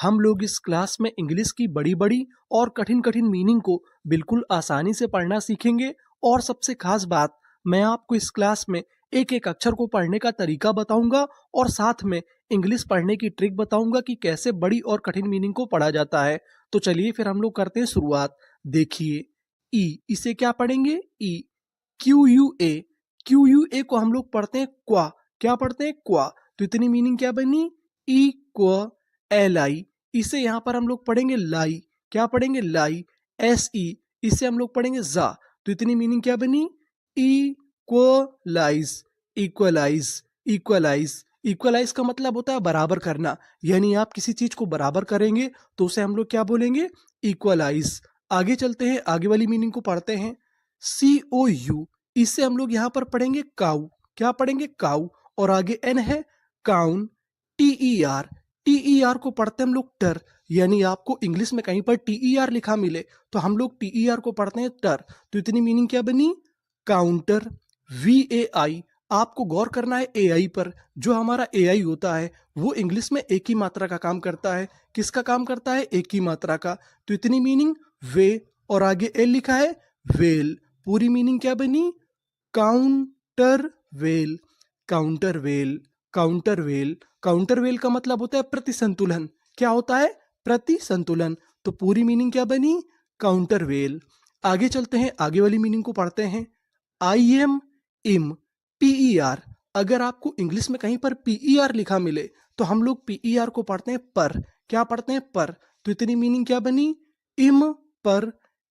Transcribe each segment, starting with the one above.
हम लोग इस क्लास में इंग्लिश की बड़ी बड़ी और कठिन कठिन मीनिंग को बिल्कुल आसानी से पढ़ना सीखेंगे। और सबसे खास बात, मैं आपको इस क्लास में एक एक अक्षर को पढ़ने का तरीका बताऊंगा और साथ में इंग्लिश पढ़ने की ट्रिक बताऊंगा कि कैसे बड़ी और कठिन मीनिंग को पढ़ा जाता है। तो चलिए फिर हम लोग करते हैं शुरुआत। देखिए, ई, इसे क्या पढ़ेंगे? ई। Q U A, Q U A को हम लोग पढ़ते हैं क्वा। क्या पढ़ते हैं? क्वा। तो इतनी मीनिंग क्या बनी? ई क्व एल आई। इसे यहाँ पर हम लोग पढ़ेंगे लाई। क्या पढ़ेंगे? लाई। एस ई, इसे हम लोग पढ़ेंगे जा। तो इतनी मीनिंग क्या बनी? Equalise, equalise, equalise. इक्वलाइज का मतलब होता है बराबर करना, यानी आप किसी चीज को बराबर करेंगे तो उसे हम लोग क्या बोलेंगे? इक्वलाइज। आगे चलते हैं, आगे वाली मीनिंग को पढ़ते हैं। सी ओ यू, इससे हम लोग यहाँ पर पढ़ेंगे काउ। क्या पढ़ेंगे? काउ। और आगे एन है काउन। T E R, T E R को पढ़ते हैं हम लोग टर, यानी आपको इंग्लिश में कहीं पर टी ई आर लिखा मिले तो हम लोग टी ई आर को पढ़ते हैं टर। तो इतनी मीनिंग क्या बनी? काउंटर। वी ए आई, आपको गौर करना है ए आई पर। जो हमारा ए आई होता है वो इंग्लिश में एक ही मात्रा का काम करता है। किसका काम करता है? एक ही मात्रा का। तो इतनी मीनिंग वे, और आगे एल लिखा है वेल। पूरी मीनिंग क्या बनी? Counter well, counter well, counter well. Counter well का मतलब होता है प्रतिसंतुलन। क्या होता है? प्रतिसंतुलन। तो पूरी मीनिंग क्या बनी? Counter well. आगे चलते हैं, आगे वाली मीनिंग को पढ़ते हैं। आई एम इम, पीई आर। अगर आपको इंग्लिश में कहीं पर पीई आर लिखा मिले तो हम लोग पीई आर को पढ़ते हैं पर। क्या पढ़ते हैं? पर। तो इतनी मीनिंग क्या बनी? इम पर,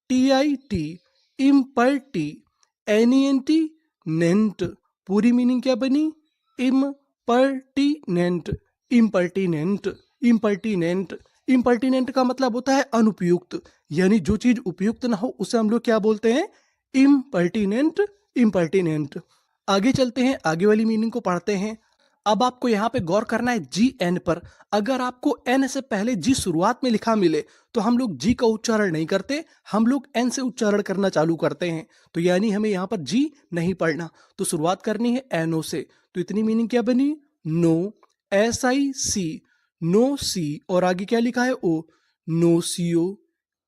टी आई टी, इम पर T, N E N T, नेंट। पूरी मीनिंग क्या बनी? Impertinent, impertinent, impertinent. इम्पर्टिनेंट का मतलब होता है अनुपयुक्त, यानी जो चीज उपयुक्त ना हो उसे हम लोग क्या बोलते हैं? Impertinent, impertinent. आगे चलते हैं, आगे वाली मीनिंग को पढ़ते हैं। अब आपको यहाँ पे गौर करना है जी एन पर। अगर आपको एन से पहले जी शुरुआत में लिखा मिले तो हम लोग जी का उच्चारण नहीं करते, हम लोग एन से उच्चारण करना चालू करते हैं। तो यानी हमें यहाँ पर जी नहीं पढ़ना, तो शुरुआत करनी है एन ओ से। तो इतनी मीनिंग क्या बनी? No, S I C, no C. और आगे क्या लिखा है? O, no C O.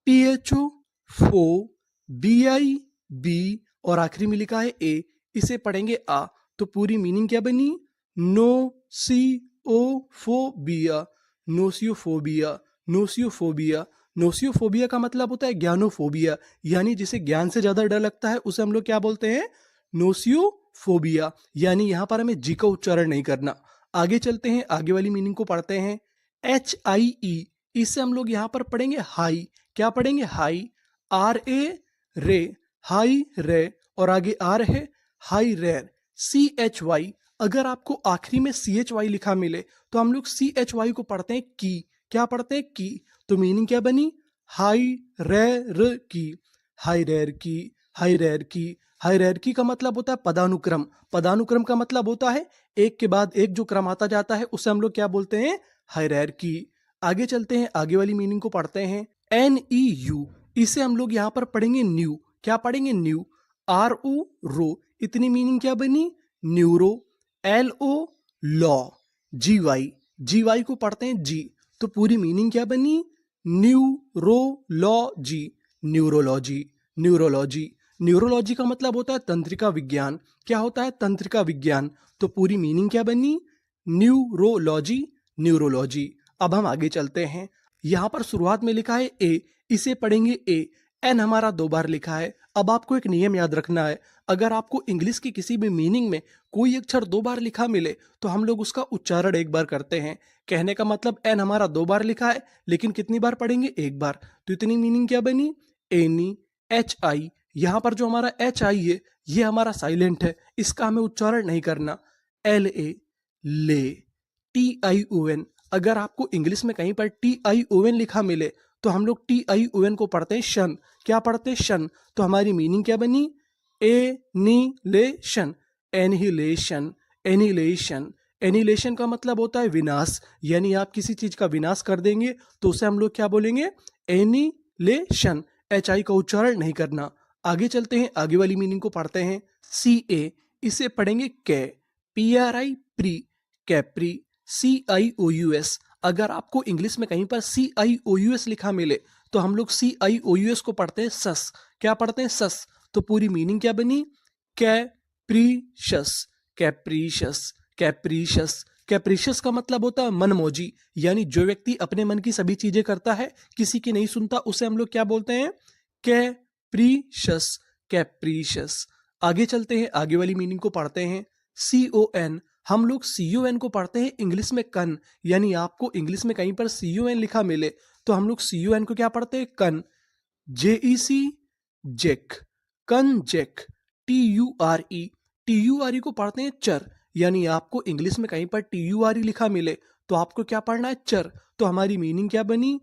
P H O, फो, बी आई बी। और आखिरी में लिखा है ए, इसे पढ़ेंगे आ। तो पूरी मीनिंग क्या बनी? नो सी ओ फोबिया, नोसियोफोबिया, नोसियोफोबिया। नोसियोफोबिया का मतलब होता है ज्ञानोफोबिया, यानी जिसे ज्ञान से ज्यादा डर लगता है उसे हम लोग क्या बोलते हैं? नोसियोफोबिया। यानी यहां पर हमें जी का उच्चारण नहीं करना। आगे चलते हैं, आगे वाली मीनिंग को पढ़ते हैं। एच आई ई, इससे हम लोग यहां पर पढ़ेंगे हाई। क्या पढ़ेंगे? हाई। आर ए रे, हाई रे। और आगे आर है हाई रेर। सी एच वाई, अगर आपको आखिरी में सी एच वाई लिखा मिले तो हम लोग सी एच वाई को पढ़ते हैं की। क्या पढ़ते हैं? की। तो मीनिंग क्या बनी? हाई रेर की, हाई रेर की, हाई रेर की। हाई रेर की का मतलब होता है पदानुक्रम। पदानुक्रम का मतलब होता है एक के बाद एक जो क्रम आता जाता है उसे हम लोग क्या बोलते हैं? हाई रेर की। आगे चलते हैं, आगे वाली मीनिंग को पढ़ते हैं। एन ई यू, इसे हम लोग यहाँ पर पढ़ेंगे न्यू। क्या पढ़ेंगे? न्यू। आर ओ रो, इतनी मीनिंग क्या बनी? न्यूरो। एल ओ लॉ, जी वाई, जी वाई को पढ़ते हैं जी। तो पूरी मीनिंग क्या बनी? Neurology, neurology, neurology. न्यूरोलॉजी का मतलब होता है तंत्रिका विज्ञान। क्या होता है? तंत्रिका विज्ञान। तो पूरी मीनिंग क्या बनी? Neurology, neurology. अब हम आगे चलते हैं। यहां पर शुरुआत में लिखा है ए, इसे पढ़ेंगे ए। एन हमारा दो बार लिखा है। अब आपको एक नियम याद रखना है, अगर आपको इंग्लिश की किसी भी मीनिंग में कोई अक्षर दो बार लिखा मिले तो हम लोग उसका उच्चारण एक बार करते हैं। कहने का मतलब एन हमारा दो बार लिखा है लेकिन कितनी बार पढ़ेंगे? एक बार। तो इतनी मीनिंग क्या बनी? Any, H I. यहां पर जो हमारा एच आई है ये हमारा साइलेंट है, इसका हमें उच्चारण नहीं करना। एल ए, ले। टी आई ओ एन, अगर आपको इंग्लिश में कहीं पर टी आई ओ एन लिखा मिले तो हम लोग टी आई ओ एन को पढ़ते हैं शन। क्या पढ़ते हैं? शन। तो हमारी मीनिंग क्या बनी? Annihilation, annihilation, annihilation. एनिलेशन का मतलब होता है विनाश, यानी आप किसी चीज का विनाश कर देंगे तो उसे हम लोग क्या बोलेंगे? एनिलेशन। एच आई का उच्चारण नहीं करना। आगे चलते हैं, आगे वाली मीनिंग को पढ़ते हैं। सी ए, इसे पढ़ेंगे कै। पी आर आई प्री, कैप्री। C I O U S, अगर आपको इंग्लिश में कहीं पर CIOUS लिखा मिले तो हम लोग CIOUS को पढ़ते हैं सस। क्या पढ़ते हैं? सस। तो पूरी मीनिंग क्या बनी? कैप्रीशस, कैप्रीशस, कैप्रीशस। कैप्रीशियस का मतलब होता है मनमौजी, यानी जो व्यक्ति अपने मन की सभी चीजें करता है, किसी की नहीं सुनता, उसे हम लोग क्या बोलते हैं? कैप्रीशस, कैप्रीशस। आगे चलते हैं, आगे वाली मीनिंग को पढ़ते हैं। CON, हम लोग CON को पढ़ते हैं इंग्लिश में कन, यानी आपको इंग्लिश में कहीं पर CON लिखा मिले तो हम लोग CON को क्या पढ़ते हैं? कन। JEC, जेक, कन जेक। TURE को पढ़ते हैं चर, यानी आपको इंग्लिश में कहीं पर TURE लिखा मिले तो आपको क्या पढ़ना है? चर। तो हमारी मीनिंग क्या बनी?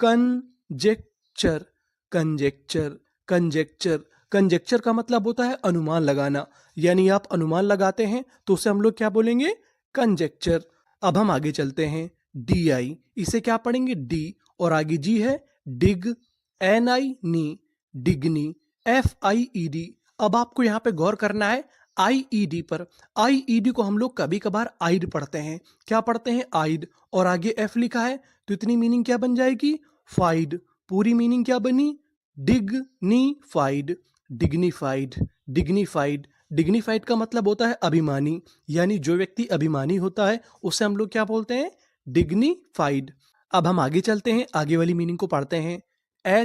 Conjecture, conjecture, conjecture. कंजेक्चर का मतलब होता है अनुमान लगाना, यानी आप अनुमान लगाते हैं तो उसे हम लोग क्या बोलेंगे? कंजेक्चर। अब हम आगे चलते हैं। DI, इसे क्या पढ़ेंगे? डी, और आगे जी है डिग, NI नी, डिग्नी, FIED। अब आपको यहाँ पे गौर करना है IED पर। IED को हम लोग कभी कभार आइड पढ़ते हैं। क्या पढ़ते हैं? आइड, और आगे F लिखा है तो इतनी मीनिंग क्या बन जाएगी? फाइड। पूरी मीनिंग क्या बनी? Dignified, dignified, dignified. डिग्निफाइड का मतलब होता है अभिमानी, यानी जो व्यक्ति अभिमानी होता है उसे हम लोग क्या बोलते हैं? डिग्निफाइड। अब हम आगे चलते हैं, आगे वाली मीनिंग को पढ़ते हैं।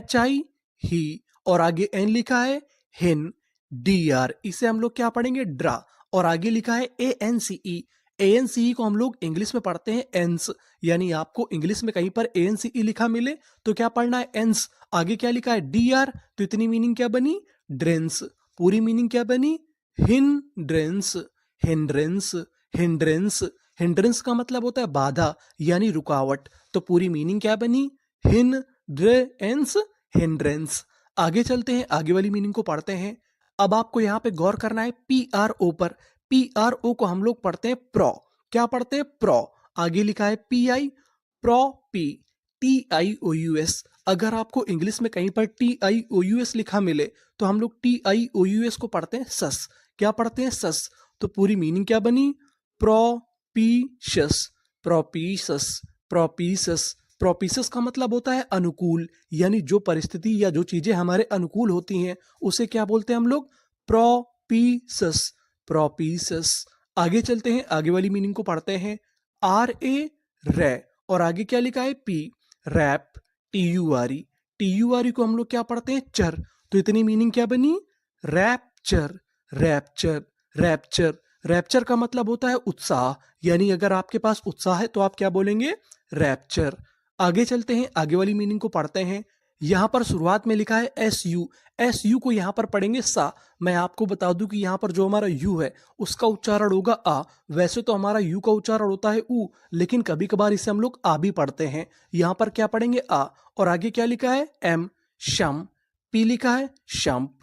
HI ही, और आगे N लिखा है हिन, DR, इसे हम लोग क्या पढ़ेंगे? ड्रा, और आगे लिखा है ANCE। ANCE को हम लोग इंग्लिश में पढ़ते हैं एंस, यानी आपको इंग्लिश में कहीं पर ANCE लिखा मिले तो क्या पढ़ना है? एंस। आगे क्या लिखा है? DR, तो इतनी मीनिंग क्या बनी? ड्रेंस। पूरी मीनिंग क्या बनी? Hindrance, hindrance, hindrance. हिंड्रेंस का मतलब होता है बाधा, यानी रुकावट। तो पूरी मीनिंग क्या बनी? Hindrance, hindrance. आगे चलते हैं, आगे वाली मीनिंग को पढ़ते हैं। अब आपको यहाँ पे गौर करना है PRO पर। PRO को हम लोग पढ़ते हैं प्रो। क्या पढ़ते हैं? प्रो। आगे लिखा है PI, प्रोपी, TIOUS। अगर आपको इंग्लिश में कहीं पर TIOUS लिखा मिले तो हम लोग TIOUS को पढ़ते हैं सस। क्या पढ़ते हैं? सस। तो पूरी मीनिंग क्या बनी? प्रोपीशस, प्रोपीशस, प्रोपीशस। प्रोपीशस का मतलब होता है अनुकूल, यानी जो परिस्थिति या जो चीजें हमारे अनुकूल होती हैं उसे क्या बोलते हैं हम लोग? प्रोपीशस, प्रोपीशस। आगे चलते हैं, आगे वाली मीनिंग को पढ़ते हैं। RA, रे, और आगे क्या लिखा है? P, rap, TURE। TURE को हम लोग क्या पढ़ते हैं? चर। तो इतनी मीनिंग क्या बनी? Rapture, rapture, rapture. रैप्चर का मतलब होता है उत्साह, यानी अगर आपके पास उत्साह है तो आप क्या बोलेंगे? रैप्चर। आगे चलते हैं, आगे वाली मीनिंग को पढ़ते हैं। यहाँ पर शुरुआत में लिखा है SU। SU को यहाँ पर पढ़ेंगे सा। मैं आपको बता दूं कि यहाँ पर जो हमारा U है उसका उच्चारण होगा आ। वैसे तो हमारा U का उच्चारण होता है ऊ, लेकिन कभी कभार इसे हम लोग आ भी पढ़ते हैं। यहाँ पर क्या पढ़ेंगे? आ, और आगे क्या लिखा है? M, शम। P लिखा है शम्प।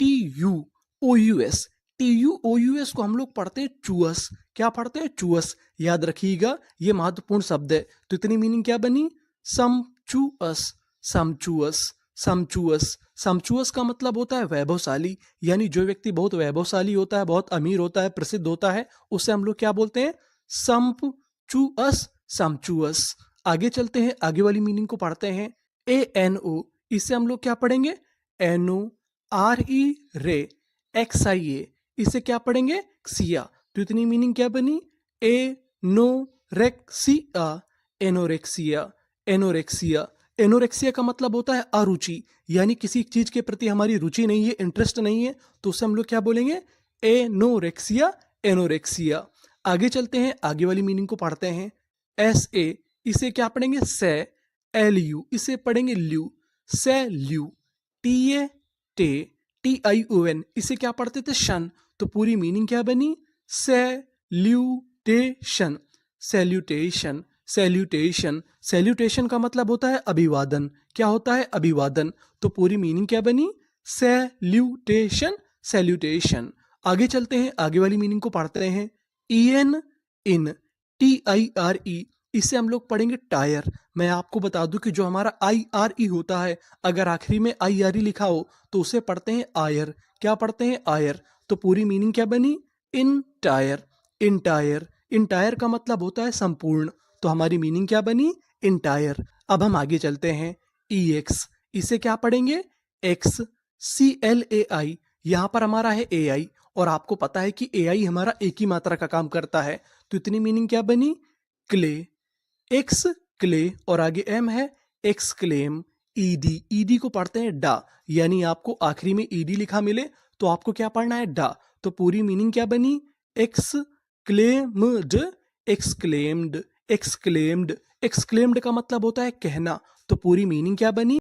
TUOUS, TUOUS को हम लोग पढ़ते हैं चूअस। क्या पढ़ते हैं? चूअस। याद रखिएगा ये महत्वपूर्ण शब्द है। तो इतनी मीनिंग क्या बनी? Sumptuous, sumptuous, sumptuous. समचुअस का मतलब होता है वैभवशाली, यानी जो व्यक्ति बहुत वैभवशाली होता है, बहुत अमीर होता है, प्रसिद्ध होता है, उसे हम लोग क्या बोलते हैं? Sumptuous, sumptuous. आगे चलते हैं, आगे वाली मीनिंग को पढ़ते हैं। ANO, इसे हम लोग क्या पढ़ेंगे? NORE, रे, XIA, इसे क्या पढ़ेंगे? सिया। तो इतनी मीनिंग क्या बनी? Anorexia, anorexia, anorexia. एनोरेक्सिया का मतलब होता है अरुचि, यानी किसी चीज के प्रति हमारी रुचि नहीं है, इंटरेस्ट नहीं है, तो उसे हम लोग क्या बोलेंगे? Anorexia, anorexia. आगे चलते हैं, आगे वाली मीनिंग को पढ़ते हैं। SA, इसे क्या पढ़ेंगे? से, LU, इसे पढ़ेंगे ल्यू, से ल्यू। TA, टे, TION, इसे क्या पढ़ते थे? शन। तो पूरी मीनिंग क्या बनी? Salutation, salutation, salutation. सैल्यूटेशन का मतलब होता है अभिवादन। क्या होता है? अभिवादन। तो पूरी मीनिंग क्या बनी? Salutation, salutation. आगे चलते हैं, आगे वाली मीनिंग को पढ़ते हैं। EN, इन, TIRE, इसे हम लोग पढ़ेंगे टायर। मैं आपको बता दूं कि जो हमारा IRE होता है, अगर आखिरी में IRE लिखा हो तो उसे पढ़ते हैं आयर। क्या पढ़ते हैं? आयर। तो पूरी मीनिंग क्या बनी? इन टायर, इन टायर। इन टायर का मतलब होता है संपूर्ण। तो हमारी मीनिंग क्या बनी? इंटायर। अब हम आगे चलते हैं। EX, इसे क्या पढ़ेंगे? एक्स। CLAI, यहां पर हमारा है AI, और आपको पता है कि AI हमारा एक ही मात्रा का काम करता है, तो इतनी मीनिंग क्या बनी? क्ले। एक्स क्ले, और आगे M है, एक्सक्लेम। ED को पढ़ते हैं डा, यानी आपको आखिरी में ED लिखा मिले तो आपको क्या पढ़ना है? डा। तो पूरी मीनिंग क्या बनी? Exclaimed, exclaimed, exclaimed. एक्सक्लेम्ड का मतलब होता है कहना, तो पूरी मीनिंग क्या बनी?